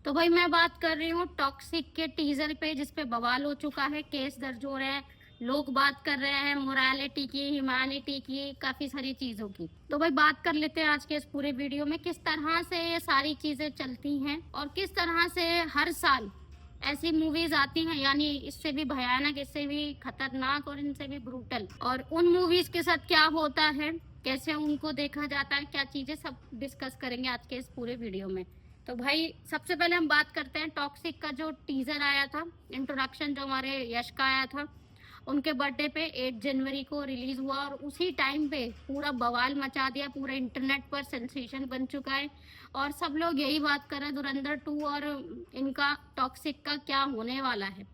तो भाई मैं बात कर रही हूँ टॉक्सिक के टीजर पे, जिसपे बवाल हो चुका है, केस दर्ज हो रहे हैं, लोग बात कर रहे हैं मोरालिटी की, ह्यूमैनिटी की, काफी सारी चीजों की। तो भाई बात कर लेते हैं आज के इस पूरे वीडियो में किस तरह से ये सारी चीजें चलती हैं और किस तरह से हर साल ऐसी मूवीज आती हैं, यानी इससे भी भयानक, इससे भी खतरनाक और इनसे भी ब्रूटल, और उन मूवीज के साथ क्या होता है, कैसे उनको देखा जाता है, क्या चीजें, सब डिस्कस करेंगे आज के इस पूरे वीडियो में। तो भाई सबसे पहले हम बात करते हैं टॉक्सिक का जो टीजर आया था, इंट्रोडक्शन जो हमारे यश का आया था, उनके बर्थडे पे 8 जनवरी को रिलीज हुआ और उसी टाइम पे पूरा बवाल मचा दिया, पूरे इंटरनेट पर सेंसेशन बन चुका है और सब लोग यही बात कर रहे हैं धुरंधर 2 और इनका टॉक्सिक का क्या होने वाला है,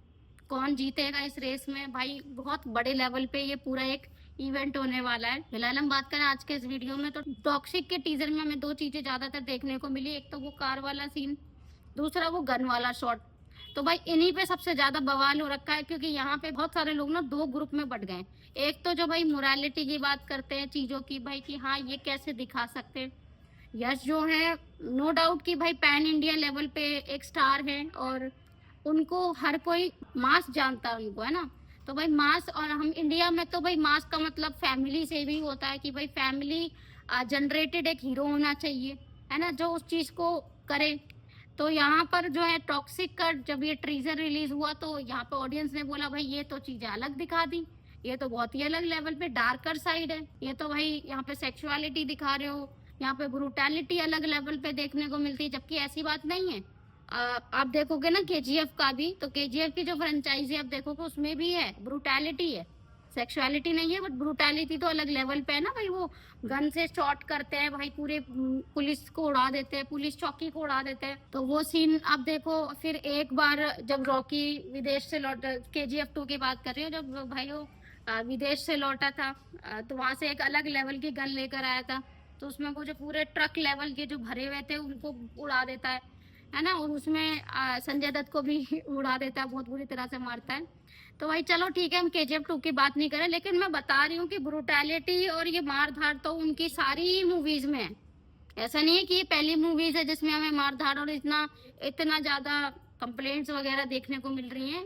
कौन जीतेगा इस रेस में। भाई बहुत बड़े लेवल पे ये पूरा एक इवेंट होने वाला है। फिलहाल हम बात करें आज के इस वीडियो में, तो टॉक्सिक के टीजर में हमें दो चीजें ज्यादातर देखने को मिली, एक तो वो कार वाला सीन, दूसरा वो गन वाला शॉट। तो भाई इन्हीं पे सबसे ज्यादा बवाल हो रखा है, क्योंकि यहाँ पे बहुत सारे लोग ना दो ग्रुप में बट गए। एक तो जो भाई मोरालिटी की बात करते हैं चीजों की, भाई कि हाँ ये कैसे दिखा सकते हैं। यश जो है नो डाउट कि भाई पैन इंडिया लेवल पे एक स्टार है और उनको हर कोई मास जानता है उनको, है ना। तो भाई मास, और हम इंडिया में तो भाई मास का मतलब फैमिली से भी होता है कि भाई फैमिली जनरेटेड एक हीरो होना चाहिए, है ना, जो उस चीज को करे। तो यहाँ पर जो है टॉक्सिक का जब ये ट्रीजर रिलीज हुआ तो यहाँ पे ऑडियंस ने बोला भाई ये तो चीजें अलग दिखा दी, ये तो बहुत ही अलग लेवल पे डार्कर साइड है, ये तो भाई यहाँ पे सेक्सुअलिटी दिखा रहे हो, यहाँ पे ब्रूटैलिटी अलग लेवल पे देखने को मिलती है, जबकि ऐसी बात नहीं है। आप देखोगे ना केजीएफ का भी, तो केजीएफ की जो फ्रेंचाइजी आप देखोगे उसमें भी है ब्रूटैलिटी है, सेक्सुअलिटी नहीं है, बट ब्रूटैलिटी तो अलग लेवल पे है ना भाई। वो गन से शॉट करते हैं भाई, पूरे पुलिस को उड़ा देते हैं, पुलिस चौकी को उड़ा देते हैं, तो वो सीन आप देखो। फिर एक बार जब रॉकी विदेश से लौटा, केजीएफ 2 की बात कर रही हूँ, जब भाई वो विदेश से लौटा था, तो वहां से एक अलग लेवल की गन लेकर आया था, तो उसमें वो जो पूरे ट्रक लेवल के जो भरे हुए थे उनको उड़ा देता है ना, और उसमें संजय दत्त को भी उड़ा देता है, बहुत बुरी तरह से मारता है। तो भाई चलो ठीक है, हम केजीएफ 2 की बात नहीं करें, लेकिन मैं बता रही हूँ कि ब्रूटैलिटी और ये मार धाड़ तो उनकी सारी मूवीज में है। ऐसा नहीं है कि ये पहली मूवीज है जिसमें हमें मार धाड़ और इतना इतना ज्यादा कंप्लेंट्स वगैरह देखने को मिल रही हैं,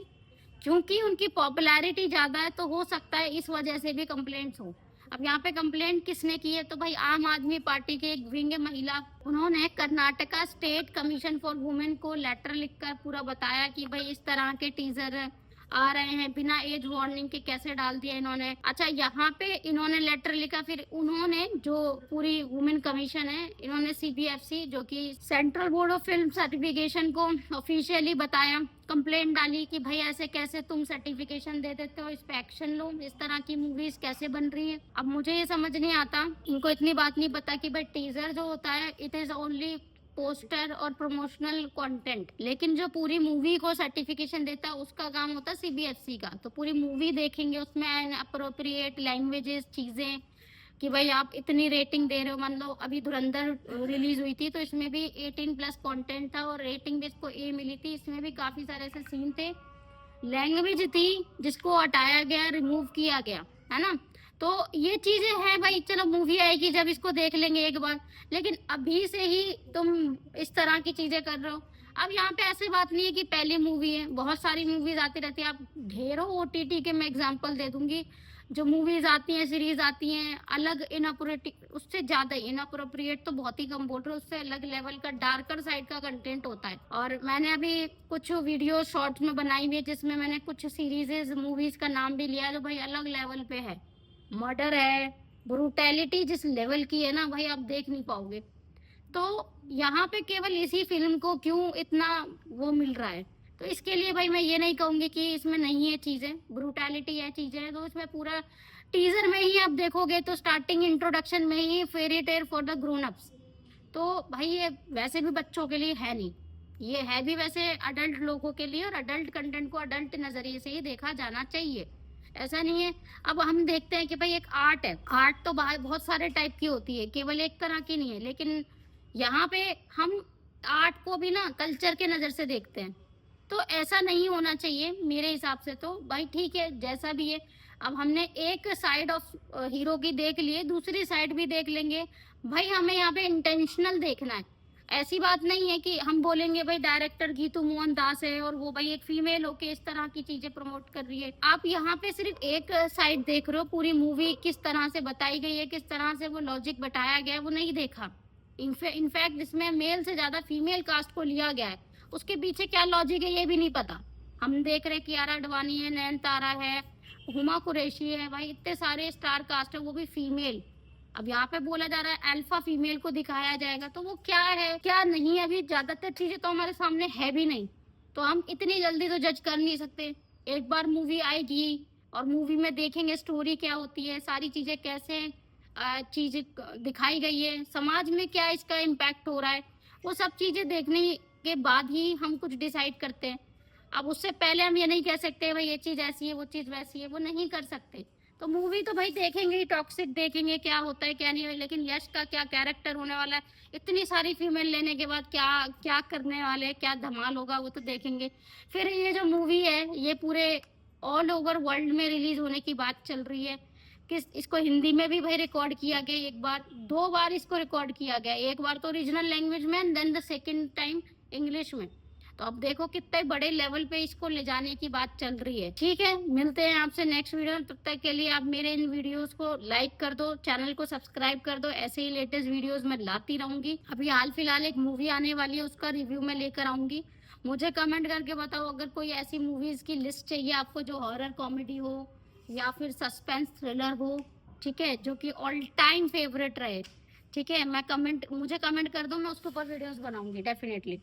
क्योंकि उनकी पॉपुलैरिटी ज्यादा है, तो हो सकता है इस वजह से भी कंप्लेंट्स हो। अब यहाँ पे कंप्लेंट किसने की है, तो भाई आम आदमी पार्टी के एक विंग महिला, उन्होंने Karnataka state commission for women को लेटर लिखकर पूरा बताया कि भाई इस तरह के टीजर आ रहे हैं, बिना एज वार्निंग के कैसे डाल दिया इन्होंने। अच्छा, यहाँ पे इन्होंने लेटर लिखा, फिर उन्होंने जो पूरी वुमेन कमीशन है, इन्होंने सीबीएफसी जो कि central board of film certification को ऑफिशियली बताया, कंप्लेंट डाली कि भाई ऐसे कैसे तुम सर्टिफिकेशन दे देते हो, इस पे एक्शन लो, इस तरह की मूवीज कैसे बन रही है। अब मुझे ये समझ नहीं आता, इनको इतनी बात नहीं पता कि भाई टीजर जो होता है इट इज ओनली पोस्टर और प्रमोशनल कंटेंट, लेकिन जो पूरी मूवी को सर्टिफिकेशन देता है उसका काम होता है सीबीएफसी का। तो पूरी मूवी देखेंगे, उसमें अप्रोप्रिएट लैंग्वेजेस, चीजें, कि भाई आप इतनी रेटिंग दे रहे हो। मान लो अभी धुरंधर रिलीज हुई थी तो इसमें भी 18+ कंटेंट था और रेटिंग भी इसको ए मिली थी, इसमें भी काफी सारे ऐसे सीन थे, लैंग्वेज थी जिसको हटाया गया, रिमूव किया गया, है ना। तो ये चीजें हैं भाई, चलो मूवी आएगी जब इसको देख लेंगे एक बार, लेकिन अभी से ही तुम इस तरह की चीजें कर रहे हो। अब यहाँ पे ऐसी बात नहीं है कि पहली मूवी है, बहुत सारी मूवीज आती रहती है, आप ढेरों ओटीटी के मैं एग्जांपल दे दूंगी, जो मूवीज आती हैं, सीरीज आती हैं, अलग इनअप्रोप्रिएट, उससे ज्यादा इनअप्रोप्रिएट तो बहुत ही कम बोल रहे हो, उससे अलग लेवल का डार्कर साइड का कंटेंट होता है। और मैंने अभी कुछ वीडियो शॉर्ट्स में बनाई हुई है जिसमें मैंने कुछ सीरीजेस, मूवीज का नाम भी लिया है जो भाई अलग लेवल पे है, मर्डर है, ब्रूटैलिटी जिस लेवल की है ना भाई आप देख नहीं पाओगे। तो यहाँ पे केवल इसी फिल्म को क्यों इतना वो मिल रहा है, तो इसके लिए भाई मैं ये नहीं कहूंगी कि इसमें नहीं है चीजें, ब्रूटैलिटी है, चीजें हैं, तो इसमें पूरा टीजर में ही आप देखोगे तो स्टार्टिंग इंट्रोडक्शन में ही fairy tale for the grown ups, तो भाई ये वैसे भी बच्चों के लिए है नहीं, ये है भी वैसे अडल्ट लोगों के लिए, और अडल्ट कंटेंट को अडल्ट नजरिए से ही देखा जाना चाहिए, ऐसा नहीं है। अब हम देखते हैं कि भाई एक आर्ट है, आर्ट तो बहुत सारे टाइप की होती है, केवल एक तरह की नहीं है, लेकिन यहाँ पे हम आर्ट को भी ना कल्चर के नजर से देखते हैं, तो ऐसा नहीं होना चाहिए मेरे हिसाब से। तो भाई ठीक है जैसा भी है, अब हमने एक साइड ऑफ हीरो की देख लिए, दूसरी साइड भी देख लेंगे भाई, हमें यहाँ पे इंटेंशनल देखना है। ऐसी बात नहीं है कि हम बोलेंगे भाई डायरेक्टर गीतू मोहन दास है और वो भाई एक फीमेल होके इस तरह की चीजें प्रमोट कर रही है। आप यहाँ पे सिर्फ एक साइड देख रहे हो, पूरी मूवी किस तरह से बताई गई है, किस तरह से वो लॉजिक बताया गया है, वो नहीं देखा। इनफैक्ट इसमें मेल से ज्यादा फीमेल कास्ट को लिया गया है, उसके पीछे क्या लॉजिक है ये भी नहीं पता। हम देख रहे कियारा अडवाणी है, नयनतारा है, हुमा कुरैशी है, भाई इतने सारे स्टार कास्ट है, वो भी फीमेल। अब यहाँ पे बोला जा रहा है अल्फा फीमेल को दिखाया जाएगा, तो वो क्या है क्या नहीं है, अभी ज्यादातर चीजें तो हमारे सामने है भी नहीं, तो हम इतनी जल्दी तो जज कर नहीं सकते। एक बार मूवी आएगी और मूवी में देखेंगे स्टोरी क्या होती है, सारी चीजें कैसे चीजें दिखाई गई है, समाज में क्या इसका इम्पैक्ट हो रहा है, वो सब चीजें देखने के बाद ही हम कुछ डिसाइड करते हैं। अब उससे पहले हम ये नहीं कह सकते भाई ये चीज ऐसी है वो चीज वैसी है, वो नहीं कर सकते। तो मूवी तो भाई देखेंगे ही, टॉक्सिक देखेंगे क्या होता है क्या नहीं है, लेकिन यश का क्या कैरेक्टर होने वाला है, इतनी सारी फीमेल लेने के बाद क्या क्या करने वाले, क्या धमाल होगा, वो तो देखेंगे। फिर ये जो मूवी है ये पूरे ऑल ओवर वर्ल्ड में रिलीज होने की बात चल रही है कि इसको हिंदी में भी भाई रिकॉर्ड किया गया, एक बार 2 बार इसको रिकॉर्ड किया गया, एक बार तो ओरिजिनल लैंग्वेज में and then the second time English में। तो अब देखो कितने बड़े लेवल पे इसको ले जाने की बात चल रही है। ठीक है, मिलते हैं आपसे नेक्स्ट वीडियो में, तब तक के लिए आप मेरे इन वीडियोस को लाइक कर दो, चैनल को सब्सक्राइब कर दो, ऐसे ही लेटेस्ट वीडियोस मैं लाती रहूंगी। अभी हाल फिलहाल एक मूवी आने वाली है, उसका रिव्यू मैं लेकर आऊंगी। मुझे कमेंट करके बताओ अगर कोई ऐसी मूवीज की लिस्ट चाहिए आपको जो हॉरर कॉमेडी हो या फिर सस्पेंस थ्रिलर हो, ठीक है, जो कि ऑल टाइम फेवरेट रहे। ठीक है, मुझे कमेंट कर दो, मैं उसके ऊपर वीडियोस बनाऊंगी डेफिनेटली।